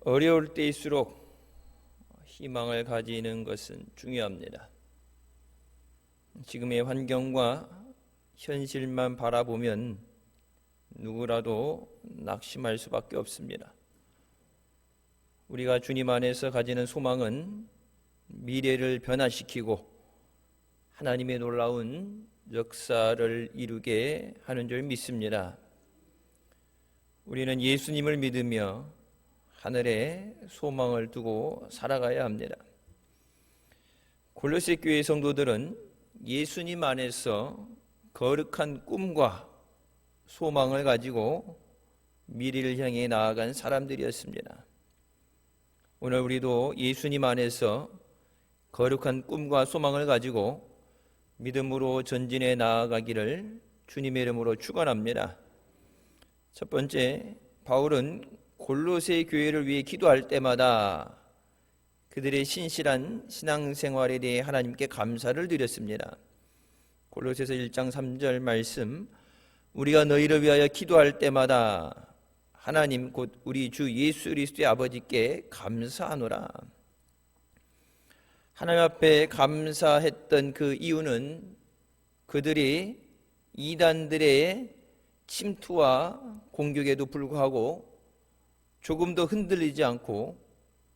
어려울 때일수록 희망을 가지는 것은 중요합니다. 지금의 환경과 현실만 바라보면 누구라도 낙심할 수밖에 없습니다. 우리가 주님 안에서 가지는 소망은 미래를 변화시키고 하나님의 놀라운 역사를 이루게 하는 줄 믿습니다. 우리는 예수님을 믿으며 하늘에 소망을 두고 살아가야 합니다. 골로새 교회 성도들은 예수님 안에서 거룩한 꿈과 소망을 가지고 미래를 향해 나아간 사람들이었습니다. 오늘 우리도 예수님 안에서 거룩한 꿈과 소망을 가지고 믿음으로 전진해 나아가기를 주님의 이름으로 축원합니다. 첫 번째, 바울은 골로새 교회를 위해 기도할 때마다 그들의 신실한 신앙생활에 대해 하나님께 감사를 드렸습니다. 골로새서 1장 3절 말씀, 우리가 너희를 위하여 기도할 때마다 하나님 곧 우리 주 예수 그리스도의 아버지께 감사하노라. 하나님 앞에 감사했던 그 이유는 그들이 이단들의 침투와 공격에도 불구하고 조금 더 흔들리지 않고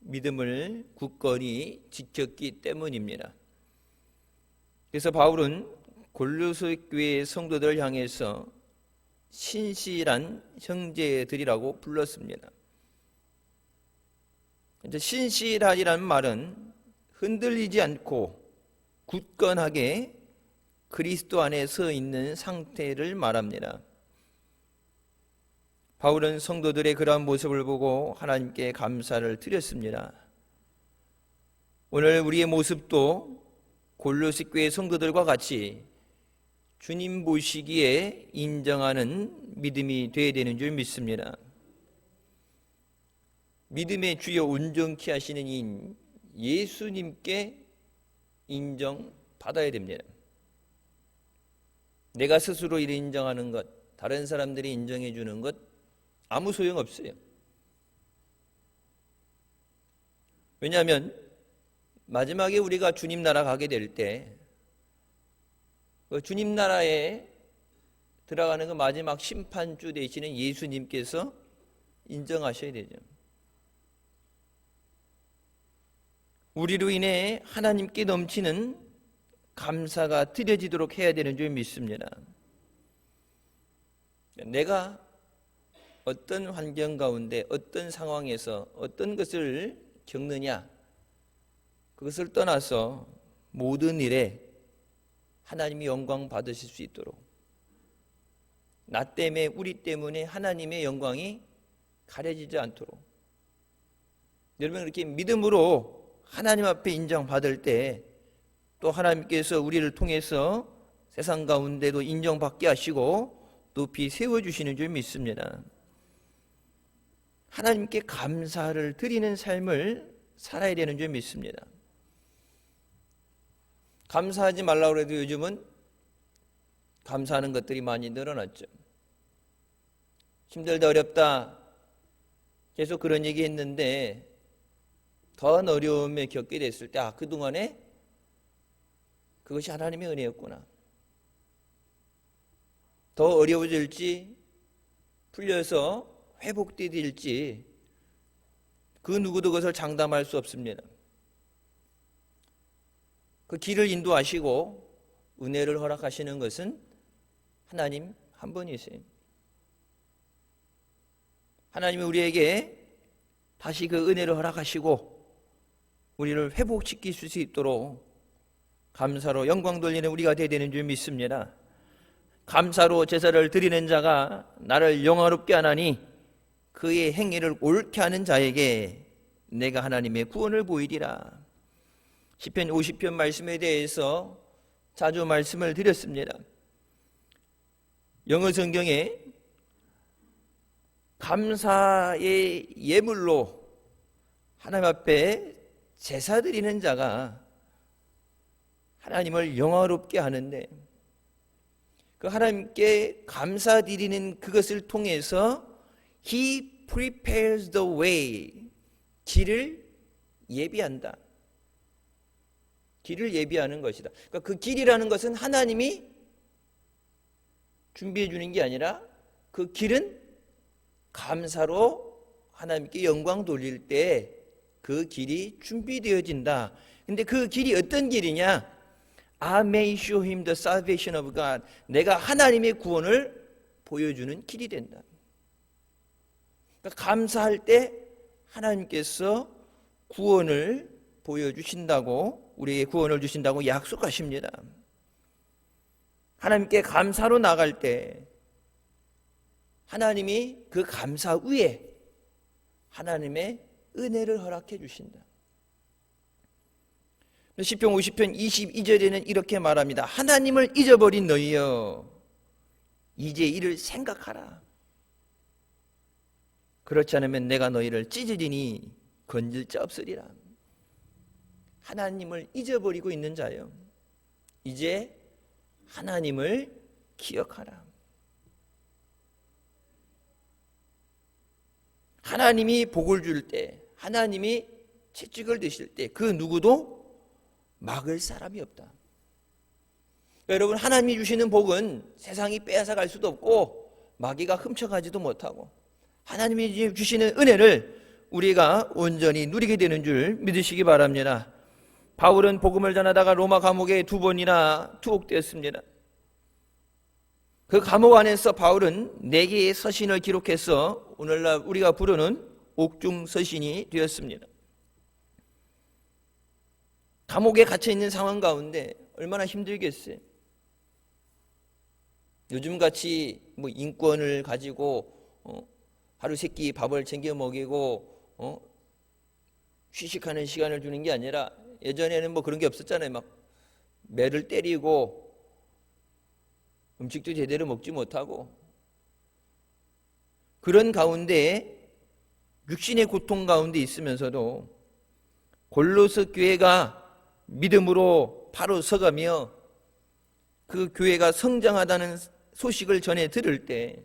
믿음을 굳건히 지켰기 때문입니다. 그래서 바울은 골로새 교회 성도들을 향해서 신실한 형제들이라고 불렀습니다. 신실하리라는 말은 흔들리지 않고 굳건하게 그리스도 안에 서 있는 상태를 말합니다. 바울은 성도들의 그러한 모습을 보고 하나님께 감사를 드렸습니다. 오늘 우리의 모습도 골로새 교회 성도들과 같이 주님 보시기에 인정하는 믿음이 되어야 되는 줄 믿습니다. 믿음의 주요 온전케 하시는 이인 예수님께 인정받아야 됩니다. 내가 스스로 이를 인정하는 것, 다른 사람들이 인정해 주는 것 아무 소용없어요. 왜냐하면 마지막에 우리가 주님 나라 가게 될 때 주님 나라에 들어가는 그 마지막 심판주 되시는 예수님께서 인정하셔야 되죠. 우리로 인해 하나님께 넘치는 감사가 드려지도록 해야 되는 줄 믿습니다. 내가 어떤 환경 가운데 어떤 상황에서 어떤 것을 겪느냐, 그것을 떠나서 모든 일에 하나님이 영광 받으실 수 있도록, 나 때문에 우리 때문에 하나님의 영광이 가려지지 않도록, 여러분 이렇게 믿음으로 하나님 앞에 인정받을 때 또 하나님께서 우리를 통해서 세상 가운데도 인정받게 하시고 높이 세워주시는 줄 믿습니다. 하나님께 감사를 드리는 삶을 살아야 되는 줄 믿습니다. 감사하지 말라고 해도 요즘은 감사하는 것들이 많이 늘어났죠. 힘들다 어렵다 계속 그런 얘기 했는데 더 어려움에 겪게 됐을 때 그동안에 그것이 하나님의 은혜였구나. 더 어려워질지 풀려서 회복될지 그 누구도 그것을 장담할 수 없습니다. 그 길을 인도하시고 은혜를 허락하시는 것은 하나님 한 분이세요. 하나님이 우리에게 다시 그 은혜를 허락하시고 우리를 회복시킬 수 있도록 감사로 영광 돌리는 우리가 되어야 되는 줄 믿습니다. 감사로 제사를 드리는 자가 나를 영화롭게 하나니 그의 행위를 옳게 하는 자에게 내가 하나님의 구원을 보이리라. 시편 50편 말씀에 대해서 자주 말씀을 드렸습니다. 영어 성경에 감사의 예물로 하나님 앞에 제사 드리는 자가 하나님을 영화롭게 하는데 그 하나님께 감사드리는 그것을 통해서 He prepares the way, 길을 예비한다. 길을 예비하는 것이다. 그러니까 그 길이라는 것은 하나님이 준비해 주는 게 아니라 그 길은 감사로 하나님께 영광 돌릴 때 그 길이 준비되어진다. 근데 그 길이 어떤 길이냐? I may show him the salvation of God. 내가 하나님의 구원을 보여주는 길이 된다. 그러니까 감사할 때 하나님께서 구원을 보여주신다고, 우리에게 구원을 주신다고 약속하십니다. 하나님께 감사로 나갈 때 하나님이 그 감사 위에 하나님의 은혜를 허락해 주신다. 시편 50편 22절에는 이렇게 말합니다. 하나님을 잊어버린 너희여, 이제 이를 생각하라. 그렇지 않으면 내가 너희를 찢으리니 건질 자 없으리라. 하나님을 잊어버리고 있는 자여, 이제 하나님을 기억하라. 하나님이 복을 줄 때, 하나님이 채찍을 드실 때 그 누구도 막을 사람이 없다. 여러분, 하나님이 주시는 복은 세상이 빼앗아갈 수도 없고 마귀가 훔쳐가지도 못하고, 하나님이 주시는 은혜를 우리가 온전히 누리게 되는 줄 믿으시기 바랍니다. 바울은 복음을 전하다가 로마 감옥에 2번이나 투옥되었습니다. 그 감옥 안에서 바울은 4개의 서신을 기록해서 오늘날 우리가 부르는 옥중 서신이 되었습니다. 감옥에 갇혀 있는 상황 가운데 얼마나 힘들겠어요. 요즘같이 인권을 가지고 하루 세끼 밥을 챙겨 먹이고 휴식하는 시간을 주는 게 아니라, 예전에는 그런 게 없었잖아요. 막 매를 때리고 음식도 제대로 먹지 못하고, 그런 가운데 육신의 고통 가운데 있으면서도 골로새 교회가 믿음으로 바로 서가며 그 교회가 성장하다는 소식을 전해 들을 때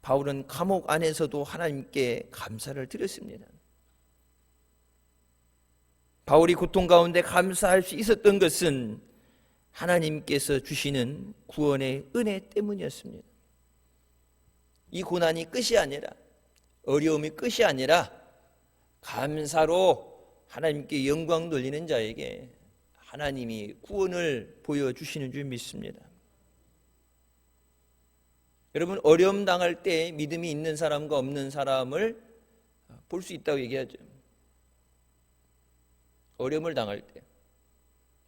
바울은 감옥 안에서도 하나님께 감사를 드렸습니다. 바울이 고통 가운데 감사할 수 있었던 것은 하나님께서 주시는 구원의 은혜 때문이었습니다. 이 고난이 끝이 아니라, 어려움이 끝이 아니라 감사로 하나님께 영광 돌리는 자에게 하나님이 구원을 보여주시는 줄 믿습니다. 여러분, 어려움 당할 때 믿음이 있는 사람과 없는 사람을 볼 수 있다고 얘기하죠. 어려움을 당할 때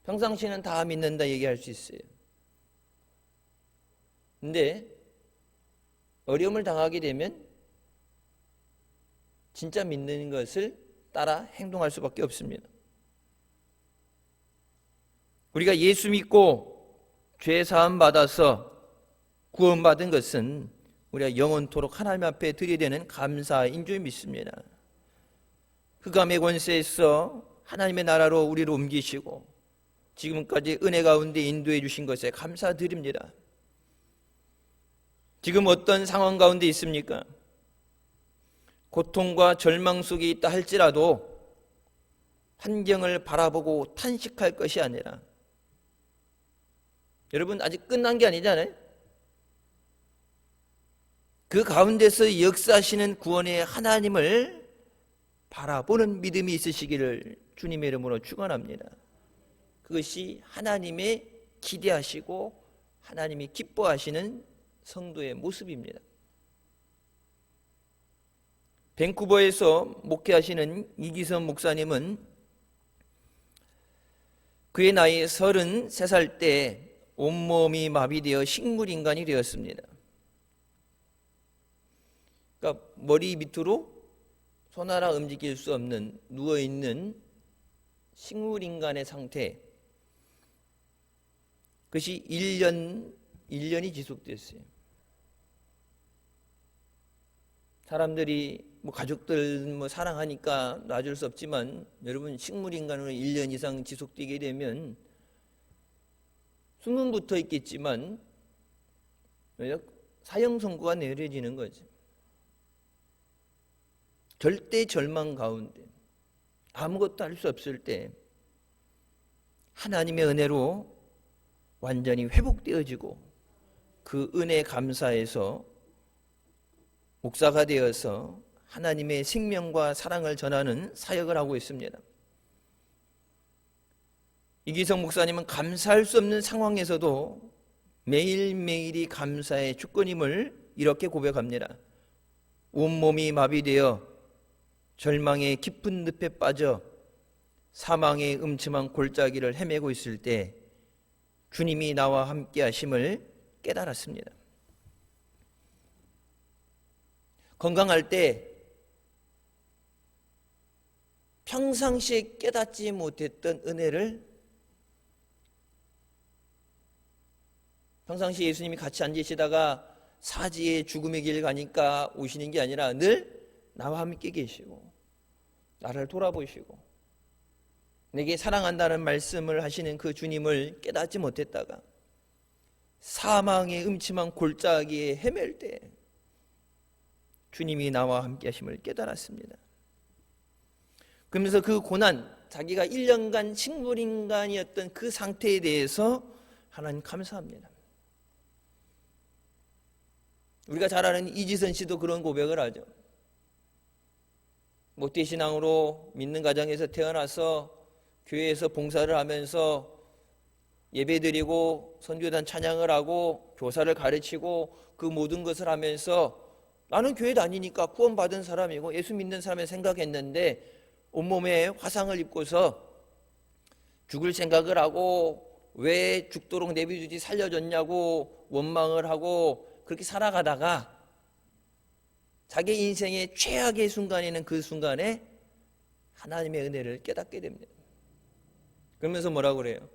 평상시에는 다 믿는다 얘기할 수 있어요. 근데 어려움을 당하게 되면 진짜 믿는 것을 따라 행동할 수밖에 없습니다. 우리가 예수 믿고 죄 사함 받아서 구원받은 것은 우리가 영원토록 하나님 앞에 드려야 되는 감사인 줄 믿습니다. 흑암의 권세에서 하나님의 나라로 우리를 옮기시고 지금까지 은혜 가운데 인도해 주신 것에 감사드립니다. 지금 어떤 상황 가운데 있습니까? 고통과 절망 속에 있다 할지라도 환경을 바라보고 탄식할 것이 아니라, 여러분, 아직 끝난 게 아니잖아요. 그 가운데서 역사하시는 구원의 하나님을 바라보는 믿음이 있으시기를 주님의 이름으로 축원합니다. 그것이 하나님의 기대하시고 하나님이 기뻐하시는 성도의 모습입니다. 밴쿠버에서 목회하시는 이기선 목사님은 그의 나이 33살 때 온몸이 마비되어 식물인간이 되었습니다. 그러니까 머리 밑으로 손 하나 움직일 수 없는 누워있는 식물인간의 상태, 그것이 1년이 지속됐어요. 사람들이 가족들 사랑하니까 놔줄 수 없지만, 여러분, 식물인간으로 1년 이상 지속되게 되면 숨은 붙어 있겠지만 사형 선고가 내려지는 거죠. 절대 절망 가운데 아무것도 할 수 없을 때 하나님의 은혜로 완전히 회복되어지고 그 은혜 감사에서 목사가 되어서 하나님의 생명과 사랑을 전하는 사역을 하고 있습니다. 이기성 목사님은 감사할 수 없는 상황에서도 매일매일이 감사의 주권임을 이렇게 고백합니다. 온몸이 마비되어 절망의 깊은 늪에 빠져 사망의 음침한 골짜기를 헤매고 있을 때 주님이 나와 함께 하심을 깨달았습니다. 건강할 때 평상시에 깨닫지 못했던 은혜를 평상시에 예수님이 같이 앉으시다가 사지의 죽음의 길 가니까 오시는 게 아니라 늘 나와 함께 계시고 나를 돌아보시고 내게 사랑한다는 말씀을 하시는 그 주님을 깨닫지 못했다가 사망의 음침한 골짜기에 헤맬 때 주님이 나와 함께 하심을 깨달았습니다. 그러면서 그 고난, 자기가 1년간 식물인간이었던 그 상태에 대해서 하나님 감사합니다. 우리가 잘 아는 이지선 씨도 그런 고백을 하죠. 모태신앙으로 믿는 가정에서 태어나서 교회에서 봉사를 하면서 예배드리고 선교단 찬양을 하고 교사를 가르치고 그 모든 것을 하면서 나는 교회 다니니까 구원받은 사람이고 예수 믿는 사람을 생각했는데 온몸에 화상을 입고서 죽을 생각을 하고 왜 죽도록 내비두지 살려줬냐고 원망을 하고 그렇게 살아가다가 자기 인생의 최악의 순간에는 그 순간에 하나님의 은혜를 깨닫게 됩니다. 그러면서 뭐라고 그래요?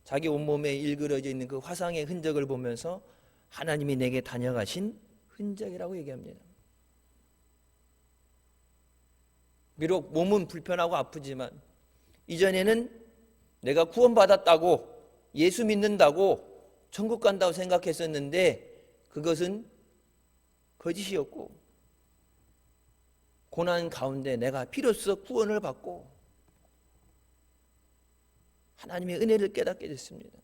자기 온몸에 일그러져 있는 그 화상의 흔적을 보면서 하나님이 내게 다녀가신 흔적이라고 얘기합니다. 비록 몸은 불편하고 아프지만 이전에는 내가 구원받았다고 예수 믿는다고 천국 간다고 생각했었는데 그것은 거짓이었고 고난 가운데 내가 비로소 구원을 받고 하나님의 은혜를 깨닫게 됐습니다.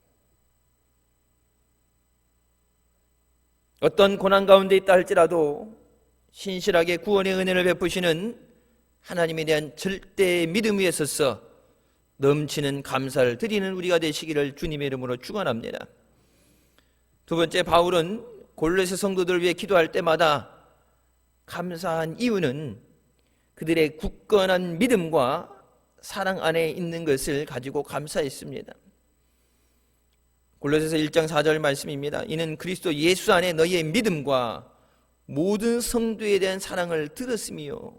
어떤 고난 가운데 있다 할지라도 신실하게 구원의 은혜를 베푸시는 하나님에 대한 절대 믿음 위에 서서 넘치는 감사를 드리는 우리가 되시기를 주님의 이름으로 축원합니다. 두 번째, 바울은 골로새 성도들을 위해 기도할 때마다 감사한 이유는 그들의 굳건한 믿음과 사랑 안에 있는 것을 가지고 감사했습니다. 골로새서 1장 4절 말씀입니다. 이는 그리스도 예수 안에 너희의 믿음과 모든 성도에 대한 사랑을 들었으며,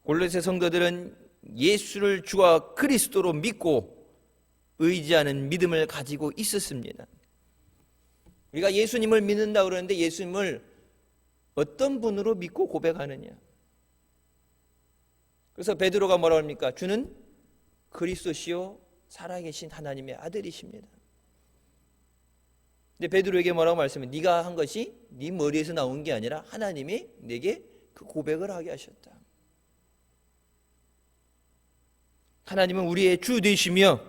골로새 성도들은 예수를 주와 그리스도로 믿고 의지하는 믿음을 가지고 있었습니다. 우리가 예수님을 믿는다 그러는데 예수님을 어떤 분으로 믿고 고백하느냐? 그래서 베드로가 뭐라고 합니까? 주는 그리스도시요 살아계신 하나님의 아들이십니다. 근데 베드로에게 뭐라고 말씀해? 네가 한 것이 네 머리에서 나온 게 아니라 하나님이 내게 그 고백을 하게 하셨다. 하나님은 우리의 주 되시며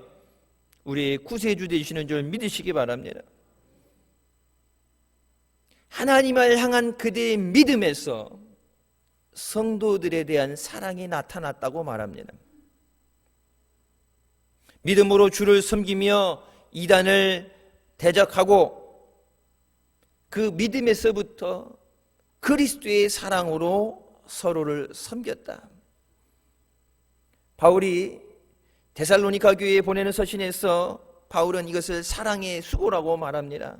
우리의 구세주 되시는 줄 믿으시기 바랍니다. 하나님을 향한 그들의 믿음에서 성도들에 대한 사랑이 나타났다고 말합니다. 믿음으로 주를 섬기며 이단을 대적하고 그 믿음에서부터 그리스도의 사랑으로 서로를 섬겼다. 바울이 데살로니가 교회에 보내는 서신에서 바울은 이것을 사랑의 수고라고 말합니다.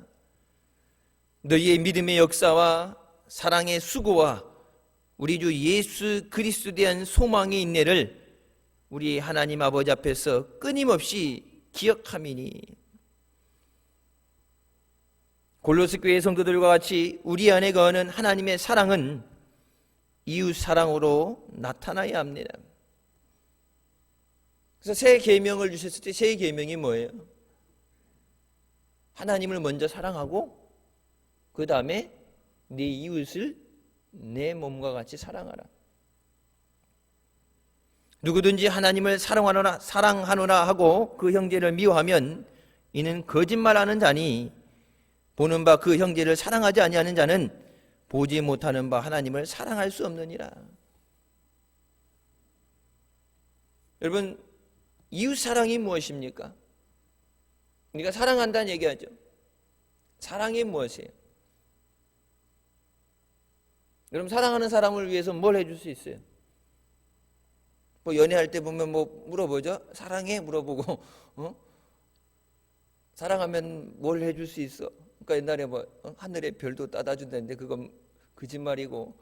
너희의 믿음의 역사와 사랑의 수고와 우리 주 예수 그리스도에 대한 소망의 인내를 우리 하나님 아버지 앞에서 끊임없이 기억함이니, 골로새 교회 성도들과 같이 우리 안에 거하는 하나님의 사랑은 이웃 사랑으로 나타나야 합니다. 그래서 새 계명을 주셨을 때 새 계명이 뭐예요? 하나님을 먼저 사랑하고 그 다음에 네 이웃을 내 몸과 같이 사랑하라. 누구든지 하나님을 사랑하노라 하고 그 형제를 미워하면 이는 거짓말하는 자니 보는 바 그 형제를 사랑하지 아니하는 자는 보지 못하는 바 하나님을 사랑할 수 없느니라. 여러분, 이웃 사랑이 무엇입니까? 우리가 사랑한다는 얘기하죠. 사랑이 무엇이에요? 여러분, 사랑하는 사람을 위해서 뭘 해줄 수 있어요? 뭐 연애할 때 보면 뭐 물어보죠. 사랑해 물어보고 사랑하면 뭘 해줄 수 있어? 그러니까 옛날에 뭐 하늘의 별도 따다 준다는데 그건 거짓말이고,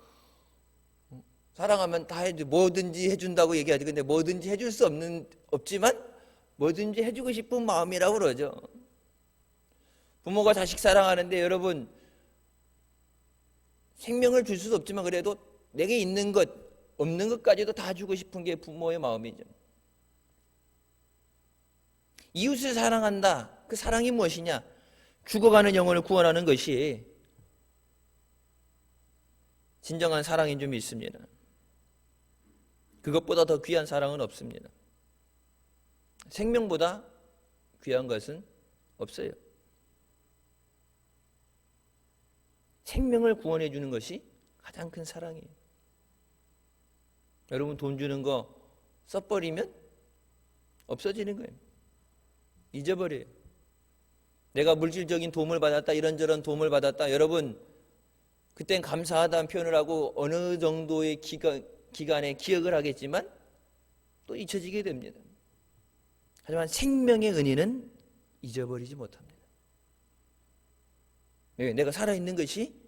사랑하면 다 해주, 뭐든지 해준다고 얘기하지. 근데 뭐든지 해줄 수 없지만 뭐든지 해주고 싶은 마음이라고 그러죠. 부모가 자식 사랑하는데 여러분, 생명을 줄 수도 없지만 그래도 내게 있는 것 없는 것까지도 다 주고 싶은 게 부모의 마음이죠. 이웃을 사랑한다. 그 사랑이 무엇이냐? 죽어가는 영혼을 구원하는 것이 진정한 사랑인 줄 믿습니다. 그것보다 더 귀한 사랑은 없습니다. 생명보다 귀한 것은 없어요. 생명을 구원해 주는 것이 가장 큰 사랑이에요. 여러분, 돈 주는 거 써버리면 없어지는 거예요. 잊어버려요. 내가 물질적인 도움을 받았다, 이런저런 도움을 받았다. 여러분, 그땐 감사하다는 표현을 하고 어느 정도의 기간에 기억을 하겠지만 또 잊혀지게 됩니다. 하지만 생명의 은혜는 잊어버리지 못합니다. 왜? 내가 살아있는 것이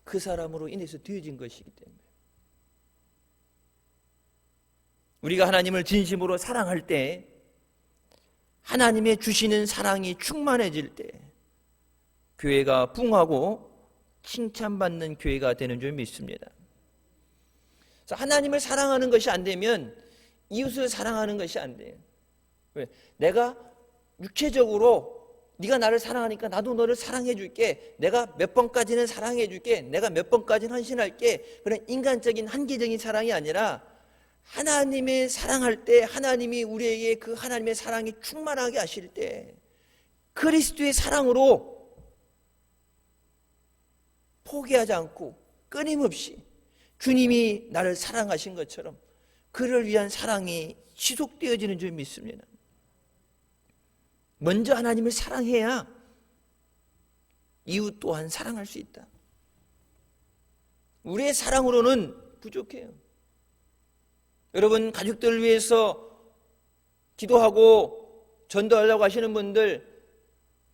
그 사람으로 인해서 되어진 것이기 때문에. 우리가 하나님을 진심으로 사랑할 때, 하나님의 주시는 사랑이 충만해질 때 교회가 부흥하고 칭찬받는 교회가 되는 줄 믿습니다. 하나님을 사랑하는 것이 안 되면 이웃을 사랑하는 것이 안 돼요. 왜? 내가 육체적으로 네가 나를 사랑하니까 나도 너를 사랑해 줄게. 내가 몇 번까지는 사랑해 줄게. 내가 몇 번까지는 헌신할게. 그런 인간적인 한계적인 사랑이 아니라 하나님의 사랑할 때, 하나님이 우리에게 그 하나님의 사랑이 충만하게 하실 때 그리스도의 사랑으로 포기하지 않고 끊임없이 주님이 나를 사랑하신 것처럼 그를 위한 사랑이 지속되어지는 줄 믿습니다. 먼저 하나님을 사랑해야 이웃 또한 사랑할 수 있다. 우리의 사랑으로는 부족해요. 여러분, 가족들을 위해서 기도하고 전도하려고 하시는 분들,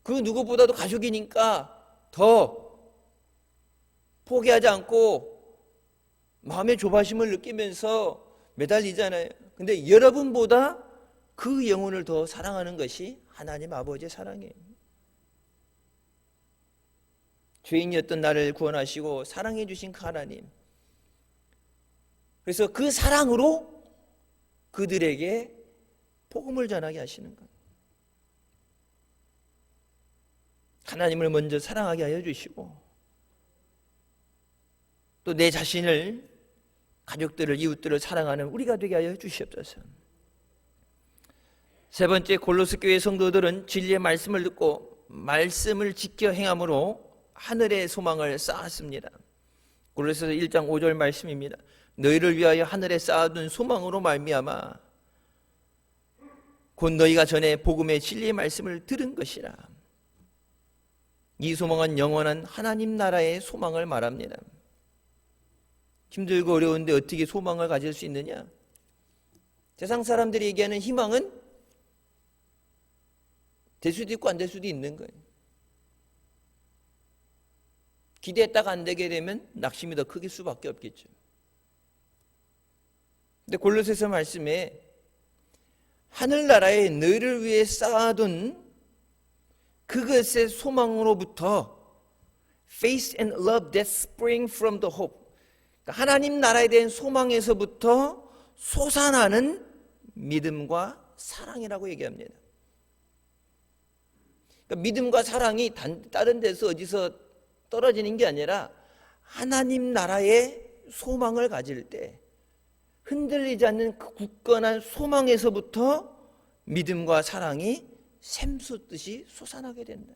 그 누구보다도 가족이니까 더 포기하지 않고 마음의 조바심을 느끼면서 매달리잖아요. 근데 여러분보다 그 영혼을 더 사랑하는 것이 하나님 아버지의 사랑이에요. 죄인이었던 나를 구원하시고 사랑해 주신 그 하나님, 그래서 그 사랑으로 그들에게 복음을 전하게 하시는 것. 하나님을 먼저 사랑하게 하여 주시고 또 내 자신을, 가족들을, 이웃들을 사랑하는 우리가 되게 하여 주시옵소서. 세 번째, 골로새 교회 성도들은 진리의 말씀을 듣고 말씀을 지켜 행함으로 하늘의 소망을 쌓았습니다. 골로새서 1장 5절 말씀입니다. 너희를 위하여 하늘에 쌓아둔 소망으로 말미암아 곧 너희가 전에 복음의 진리의 말씀을 들은 것이라. 이 소망은 영원한 하나님 나라의 소망을 말합니다. 힘들고 어려운데 어떻게 소망을 가질 수 있느냐? 세상 사람들이 얘기하는 희망은 될 수도 있고 안 될 수도 있는 거예요. 기대했다가 안 되게 되면 낙심이 더 크길 수밖에 없겠죠. 근데 골로새서 말씀에 하늘나라에 너희를 위해 쌓아둔 그것의 소망으로부터 faith and love that spring from the hope, 그러니까 하나님 나라에 대한 소망에서부터 솟아나는 믿음과 사랑이라고 얘기합니다. 그러니까 믿음과 사랑이 다른 데서 어디서 떨어지는 게 아니라 하나님 나라의 소망을 가질 때, 흔들리지 않는 그 굳건한 소망에서부터 믿음과 사랑이 샘솟듯이 솟아나게 된다.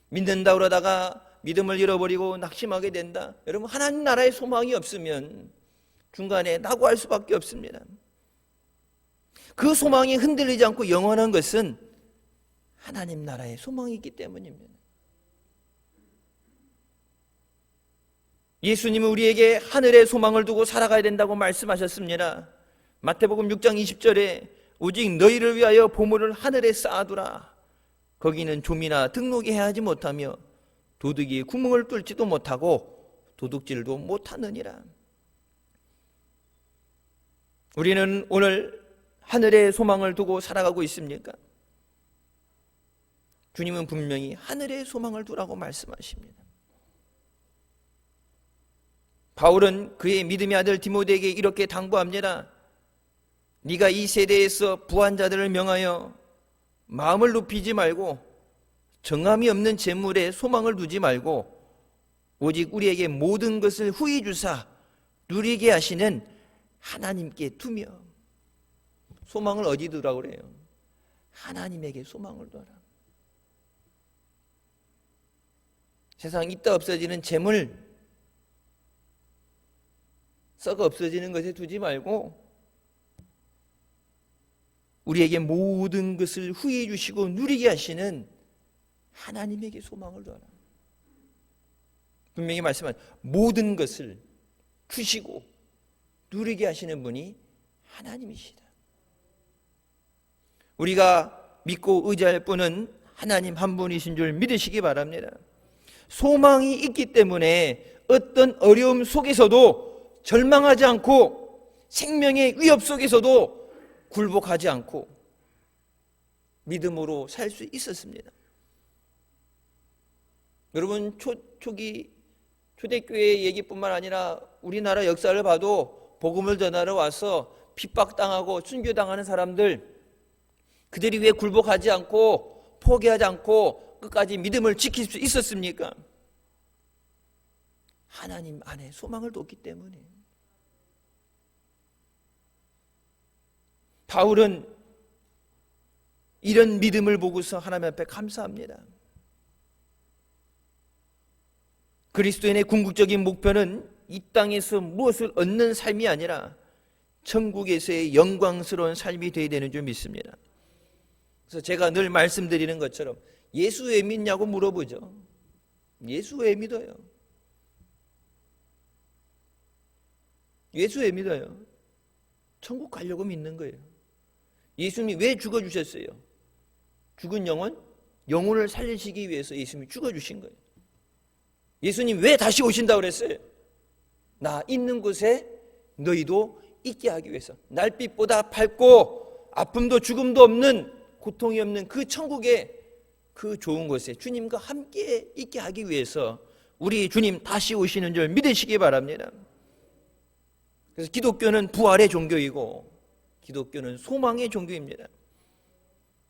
믿는다 그러다가 믿음을 잃어버리고 낙심하게 된다. 여러분, 하나님 나라의 소망이 없으면 중간에 낙오할 수밖에 없습니다. 그 소망이 흔들리지 않고 영원한 것은 하나님 나라의 소망이 있기 때문입니다. 예수님은 우리에게 하늘의 소망을 두고 살아가야 된다고 말씀하셨습니다. 마태복음 6장 20절에 오직 너희를 위하여 보물을 하늘에 쌓아두라. 거기는 좀이나 등록이 해하지 못하며 도둑이 구멍을 뚫지도 못하고 도둑질도 못하느니라. 우리는 오늘 하늘의 소망을 두고 살아가고 있습니까? 주님은 분명히 하늘의 소망을 두라고 말씀하십니다. 바울은 그의 믿음의 아들 디모데에게 이렇게 당부합니다. 네가 이 세대에서 부한 자들을 명하여 마음을 높이지 말고 정함이 없는 재물에 소망을 두지 말고 오직 우리에게 모든 것을 후히 주사 누리게 하시는 하나님께 두며. 소망을 어디 두라고 그래요? 하나님에게 소망을 둬라. 세상 있다 없어지는 재물, 썩어 없어지는 것에 두지 말고 우리에게 모든 것을 후히 주시고 누리게 하시는 하나님에게 소망을 두어라. 분명히 말씀한 모든 것을 주시고 누리게 하시는 분이 하나님이시다. 우리가 믿고 의지할 분은 하나님 한 분이신 줄 믿으시기 바랍니다. 소망이 있기 때문에 어떤 어려움 속에서도 절망하지 않고 생명의 위협 속에서도 굴복하지 않고 믿음으로 살 수 있었습니다. 여러분, 초기 초대교회의 얘기뿐만 아니라 우리나라 역사를 봐도 복음을 전하러 와서 핍박당하고 순교당하는 사람들, 그들이 왜 굴복하지 않고 포기하지 않고 끝까지 믿음을 지킬 수 있었습니까? 하나님 안에 소망을 뒀기 때문에. 바울은 이런 믿음을 보고서 하나님 앞에 감사합니다. 그리스도인의 궁극적인 목표는 이 땅에서 무엇을 얻는 삶이 아니라 천국에서의 영광스러운 삶이 되어야 되는 줄 믿습니다. 그래서 제가 늘 말씀드리는 것처럼 예수 왜 믿냐고 물어보죠. 예수 왜 믿어요? 예수 왜 믿어요? 천국 가려고 믿는 거예요. 예수님이 왜 죽어주셨어요? 죽은 영혼을 살리시기 위해서 예수님이 죽어주신 거예요. 예수님 왜 다시 오신다고 그랬어요? 나 있는 곳에 너희도 있게 하기 위해서. 날빛보다 밝고 아픔도 죽음도 없는, 고통이 없는 그 천국에, 그 좋은 곳에 주님과 함께 있게 하기 위해서 우리 주님 다시 오시는 줄 믿으시기 바랍니다. 그래서 기독교는 부활의 종교이고 기독교는 소망의 종교입니다.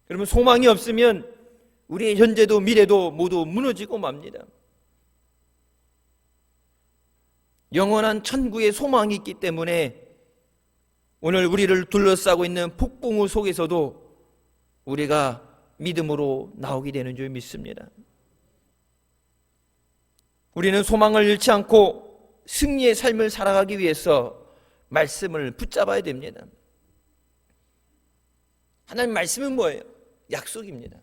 여러분, 소망이 없으면 우리의 현재도 미래도 모두 무너지고 맙니다. 영원한 천국의 소망이 있기 때문에 오늘 우리를 둘러싸고 있는 폭풍우 속에서도 우리가 믿음으로 나오게 되는 줄 믿습니다. 우리는 소망을 잃지 않고 승리의 삶을 살아가기 위해서 말씀을 붙잡아야 됩니다. 하나님 말씀은 뭐예요? 약속입니다.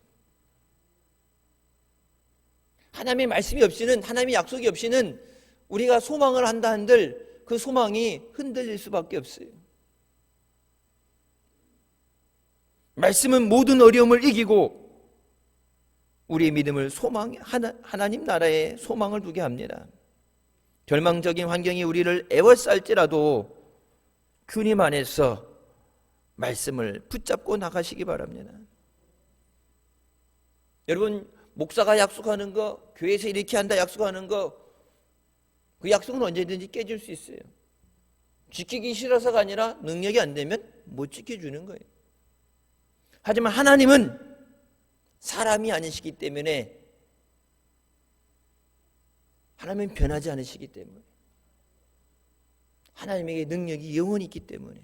하나님의 말씀이 없이는, 하나님의 약속이 없이는 우리가 소망을 한다 한들 그 소망이 흔들릴 수밖에 없어요. 말씀은 모든 어려움을 이기고 우리의 믿음을 하나님 나라에 소망을 두게 합니다. 절망적인 환경이 우리를 애워쌀지라도 주님 안에서 말씀을 붙잡고 나가시기 바랍니다. 여러분, 목사가 약속하는 거, 교회에서 이렇게 한다 약속하는 거, 그 약속은 언제든지 깨질 수 있어요. 지키기 싫어서가 아니라 능력이 안 되면 못 지켜주는 거예요. 하지만 하나님은 사람이 아니시기 때문에, 하나님은 변하지 않으시기 때문에 하나님에게 능력이 영원히 있기 때문에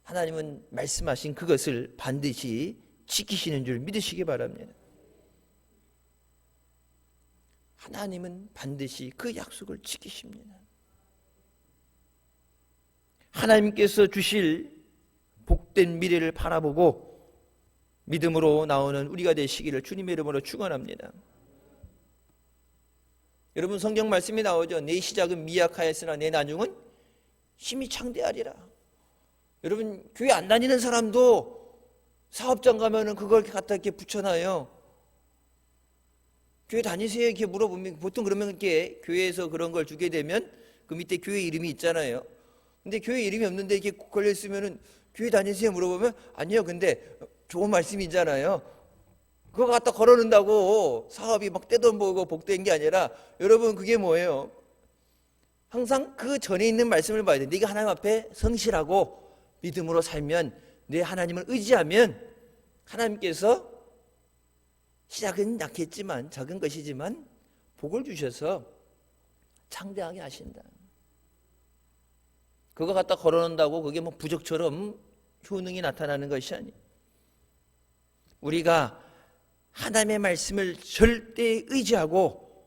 하나님은 말씀하신 그것을 반드시 지키시는 줄 믿으시기 바랍니다. 하나님은 반드시 그 약속을 지키십니다. 하나님께서 주실 복된 미래를 바라보고 믿음으로 나오는 우리가 되시기를 주님의 이름으로 축원합니다. 여러분, 성경 말씀이 나오죠. 내 시작은 미약하였으나 내 나중은 힘이 창대하리라. 여러분, 교회 안 다니는 사람도 사업장 가면은 그걸 갖다 이렇게 붙여놔요. 교회 다니세요? 이렇게 물어보면 보통 그러면 이렇게 교회에서 그런 걸 주게 되면 그 밑에 교회 이름이 있잖아요. 근데 교회 이름이 없는데 이렇게 걸려 있으면은 교회 다니세요? 물어보면 아니요. 근데 좋은 말씀이잖아요. 그거 갖다 걸어놓는다고 사업이 막 떼돈 벌고 복된 게 아니라, 여러분, 그게 뭐예요? 항상 그 전에 있는 말씀을 봐야 돼. 네가 하나님 앞에 성실하고 믿음으로 살면, 내 하나님을 의지하면 하나님께서 시작은 약했지만, 작은 것이지만 복을 주셔서 창대하게 하신다. 그거 갖다 걸어놓는다고 그게 뭐 부적처럼 효능이 나타나는 것이 아니에요. 우리가 하나님의 말씀을 절대 의지하고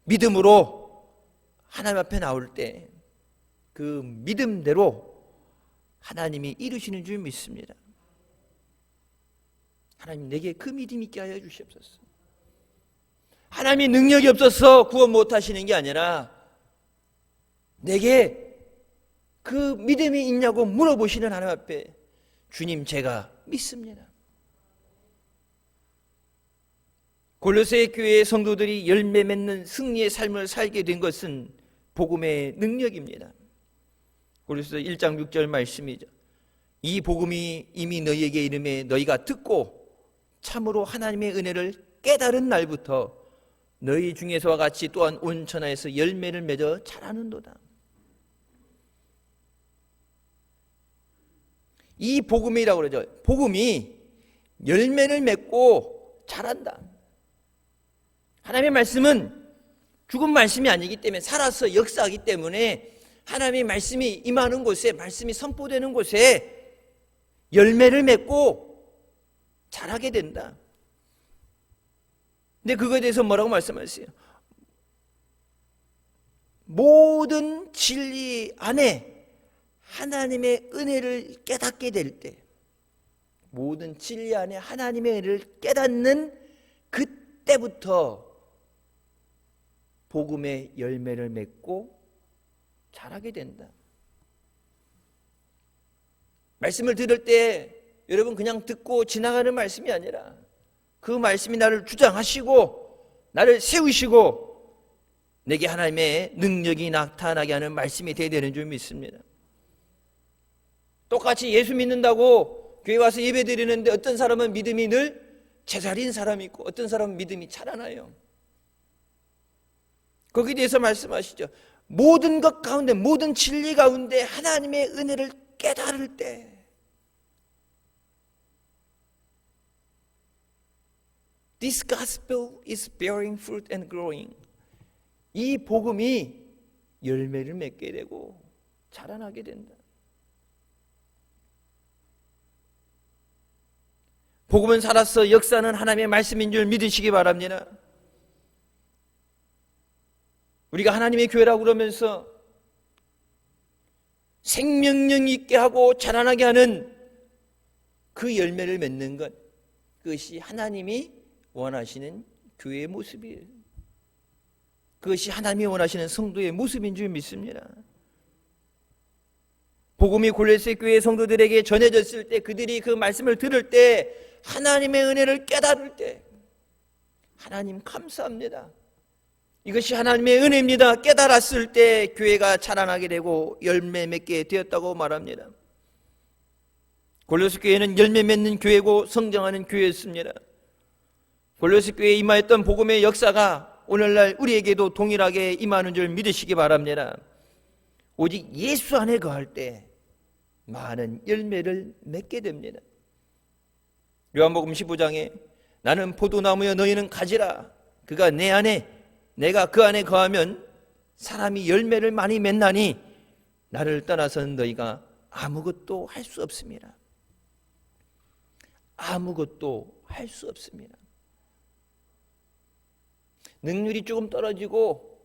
믿음으로 하나님 앞에 나올 때 그 믿음대로 하나님이 이루시는 줄 믿습니다. 하나님, 내게 그 믿음 있게 하여 주시옵소서. 하나님이 능력이 없어서 구원 못 하시는 게 아니라 내게 그 믿음이 있냐고 물어보시는 하나님 앞에, 주님, 제가 믿습니다. 골로새 교회의 성도들이 열매 맺는 승리의 삶을 살게 된 것은 복음의 능력입니다. 골로새 1장 6절 말씀이죠. 이 복음이 이미 너희에게 이름에 너희가 듣고 참으로 하나님의 은혜를 깨달은 날부터 너희 중에서와 같이 또한 온 천하에서 열매를 맺어 자라는도다. 이 복음이라고 그러죠. 복음이 열매를 맺고 자란다. 하나님의 말씀은 죽은 말씀이 아니기 때문에, 살아서 역사하기 때문에 하나님의 말씀이 임하는 곳에, 말씀이 선포되는 곳에 열매를 맺고 자라게 된다. 근데 그거에 대해서 뭐라고 말씀하세요? 모든 진리 안에 하나님의 은혜를 깨닫게 될 때, 모든 진리 안에 하나님의 은혜를 깨닫는 그때부터 복음의 열매를 맺고 자라게 된다. 말씀을 들을 때 여러분 그냥 듣고 지나가는 말씀이 아니라 그 말씀이 나를 주장하시고 나를 세우시고 내게 하나님의 능력이 나타나게 하는 말씀이 되어야 되는 줄 믿습니다. 똑같이 예수 믿는다고 교회 와서 예배 드리는데 어떤 사람은 믿음이 늘 제자리인 사람이 있고 어떤 사람은 믿음이 자라나요. 거기에 대해서 말씀하시죠. 모든 것 가운데, 모든 진리 가운데 하나님의 은혜를 깨달을 때 This gospel is bearing fruit and growing. 이 복음이 열매를 맺게 되고 자라나게 된다. 복음은 살아서 역사는 하나님의 말씀인 줄 믿으시기 바랍니다. 우리가 하나님의 교회라고 그러면서 생명력 있게 하고 자라나게 하는 그 열매를 맺는 것, 그것이 하나님이 원하시는 교회의 모습이에요. 그것이 하나님이 원하시는 성도의 모습인 줄 믿습니다. 복음이 골로새 교회 성도들에게 전해졌을 때, 그들이 그 말씀을 들을 때, 하나님의 은혜를 깨달을 때 하나님 감사합니다. 이것이 하나님의 은혜입니다. 깨달았을 때 교회가 자라나게 되고 열매 맺게 되었다고 말합니다. 골로새 교회는 열매 맺는 교회고 성장하는 교회였습니다. 골로새 교회에 임하였던 복음의 역사가 오늘날 우리에게도 동일하게 임하는 줄 믿으시기 바랍니다. 오직 예수 안에 거할 때 많은 열매를 맺게 됩니다. 요한복음 15장에 나는 포도나무여 너희는 가지라. 그가 내 안에 내가 그 안에 거하면 사람이 열매를 많이 맺나니 나를 떠나서는 너희가 아무것도 할 수 없습니다. 아무것도 할 수 없습니다. 능률이 조금 떨어지고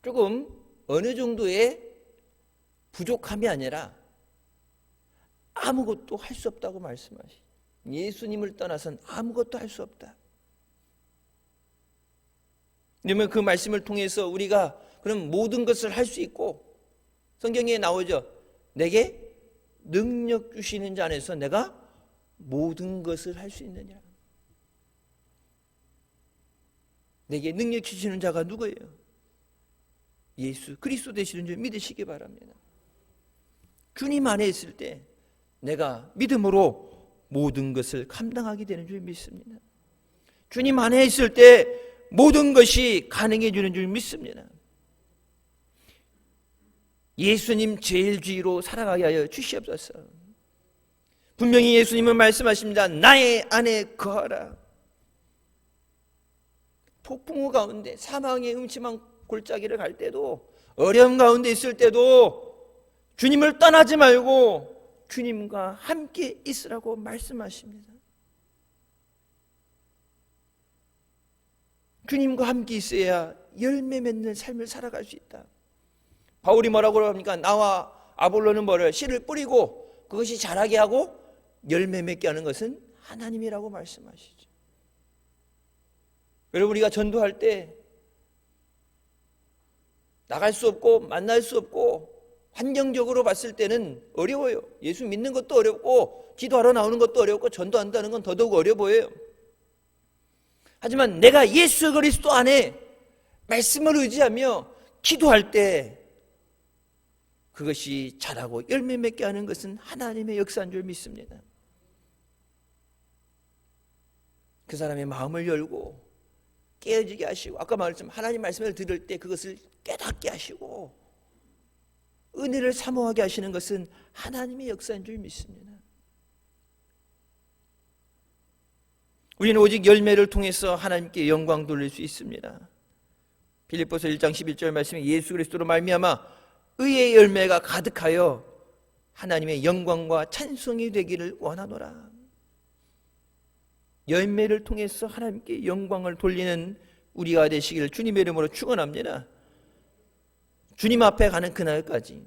조금 어느 정도의 부족함이 아니라 아무것도 할 수 없다고 말씀하시죠. 예수님을 떠나선 아무것도 할 수 없다. 그러면 그 말씀을 통해서 우리가 그럼 모든 것을 할 수 있고, 성경에 나오죠. 내게 능력 주시는 자 안에서 내가 모든 것을 할 수 있느냐. 내게 능력 주시는 자가 누구예요? 예수 그리스도 되시는 줄 믿으시기 바랍니다. 주님 안에 있을 때 내가 믿음으로 모든 것을 감당하게 되는 줄 믿습니다. 주님 안에 있을 때 모든 것이 가능해지는 줄 믿습니다. 예수님 제일 주의로 살아가게 하여 주시옵소서. 분명히 예수님은 말씀하십니다. 나의 안에 거하라. 폭풍우 가운데 사망의 음침한 골짜기를 갈 때도, 어려움 가운데 있을 때도 주님을 떠나지 말고 주님과 함께 있으라고 말씀하십니다. 주님과 함께 있어야 열매 맺는 삶을 살아갈 수 있다. 바울이 뭐라고 합니까? 나와 아볼로는 뭐를 씨를 뿌리고 그것이 자라게 하고 열매 맺게 하는 것은 하나님이라고 말씀하시죠. 여러분, 우리가 전도할 때 나갈 수 없고 만날 수 없고 환경적으로 봤을 때는 어려워요. 예수 믿는 것도 어렵고 기도하러 나오는 것도 어렵고 전도한다는 건 더더욱 어려 보여요. 하지만 내가 예수 그리스도 안에 말씀을 의지하며 기도할 때 그것이 자라고 열매 맺게 하는 것은 하나님의 역사인 줄 믿습니다. 그 사람의 마음을 열고 깨어지게 하시고, 아까 말했지만 하나님 말씀을 들을 때 그것을 깨닫게 하시고 은혜를 사모하게 하시는 것은 하나님의 역사인 줄 믿습니다. 우리는 오직 열매를 통해서 하나님께 영광 돌릴 수 있습니다. 빌립보서 1장 11절 말씀에 예수 그리스도로 말미암아 의의 열매가 가득하여 하나님의 영광과 찬송이 되기를 원하노라. 열매를 통해서 하나님께 영광을 돌리는 우리가 되시기를 주님의 이름으로 축원합니다. 주님 앞에 가는 그날까지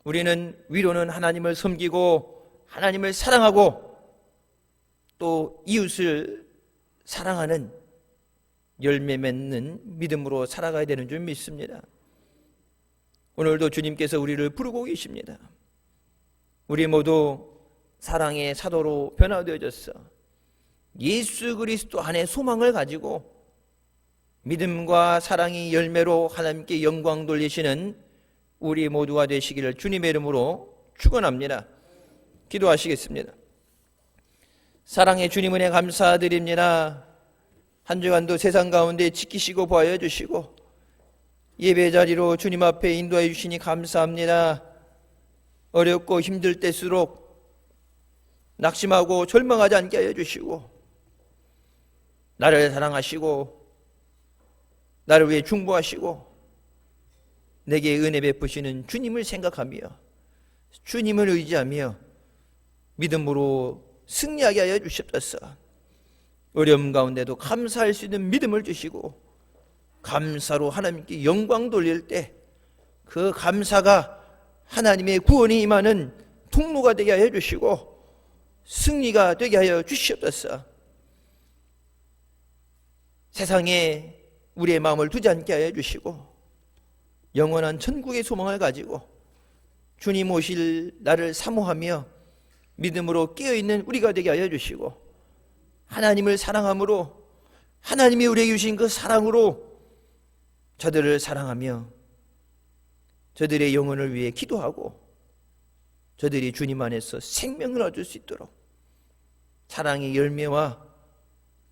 우리는 위로는 하나님을 섬기고 하나님을 사랑하고 또 이웃을 사랑하는 열매 맺는 믿음으로 살아가야 되는 줄 믿습니다. 오늘도 주님께서 우리를 부르고 계십니다. 우리 모두 사랑의 사도로 변화되어졌어 예수 그리스도 안에 소망을 가지고 믿음과 사랑의 열매로 하나님께 영광 돌리시는 우리 모두가 되시기를 주님의 이름으로 축원합니다. 기도하시겠습니다. 사랑의 주님 은혜 감사드립니다. 한 주간도 세상 가운데 지키시고 보호해 주시고 예배 자리로 주님 앞에 인도해 주시니 감사합니다. 어렵고 힘들 때일수록 낙심하고 절망하지 않게 하여 주시고 나를 사랑하시고 나를 위해 중보하시고 내게 은혜 베푸시는 주님을 생각하며 주님을 의지하며 믿음으로 승리하게 하여 주시옵소서. 어려움 가운데도 감사할 수 있는 믿음을 주시고 감사로 하나님께 영광 돌릴 때 그 감사가 하나님의 구원이 임하는 통로가 되게 하여 주시고 승리가 되게 하여 주시옵소서. 세상에 우리의 마음을 두지 않게 하여 주시고 영원한 천국의 소망을 가지고 주님 오실 나를 사모하며 믿음으로 깨어있는 우리가 되게 하여 주시고 하나님을 사랑함으로 하나님이 우리에게 주신 그 사랑으로 저들을 사랑하며 저들의 영혼을 위해 기도하고 저들이 주님 안에서 생명을 얻을 수 있도록 사랑의 열매와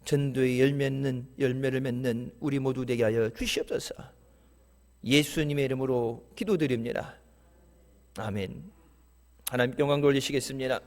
전도의 열매를 맺는 우리 모두 되게 하여 주시옵소서. 예수님의 이름으로 기도드립니다. 아멘. 하나님께 영광 돌리시겠습니다.